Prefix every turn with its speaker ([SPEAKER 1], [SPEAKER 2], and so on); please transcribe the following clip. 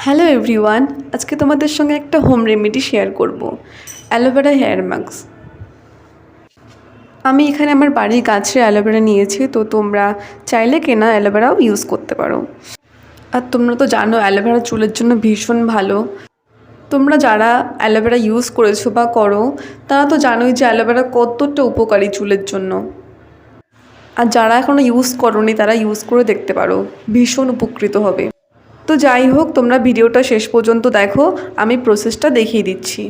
[SPEAKER 1] Hello everyone, আজকে তোমাদের সঙ্গে একটা হোম রেমেডি শেয়ার করব, অ্যালোভেরা হেয়ার মাস্ক। আমি এখানে আমার বাড়ির গাছের অ্যালোভেরা নিয়েছি, তো তোমরা চাইলে কেনা অ্যালোভেরাও ইউজ করতে পারো। আর তোমরা তো জানো অ্যালোভেরা চুলের জন্য ভীষণ ভালো। তোমরা যারা অ্যালোভেরা ইউজ করেছো বা করো তারা তো জানোই যে অ্যালোভেরা কতটা উপকারী চুলের জন্য। আর যারা এখনও ইউজ করোনি তারা ইউজ করে দেখতে পারো, ভীষণ উপকৃত হবে। তো যাই হোক, তোমরা ভিডিওটা শেষ পর্যন্ত দেখো, আমি প্রসেসটা দেখিয়ে দিচ্ছি।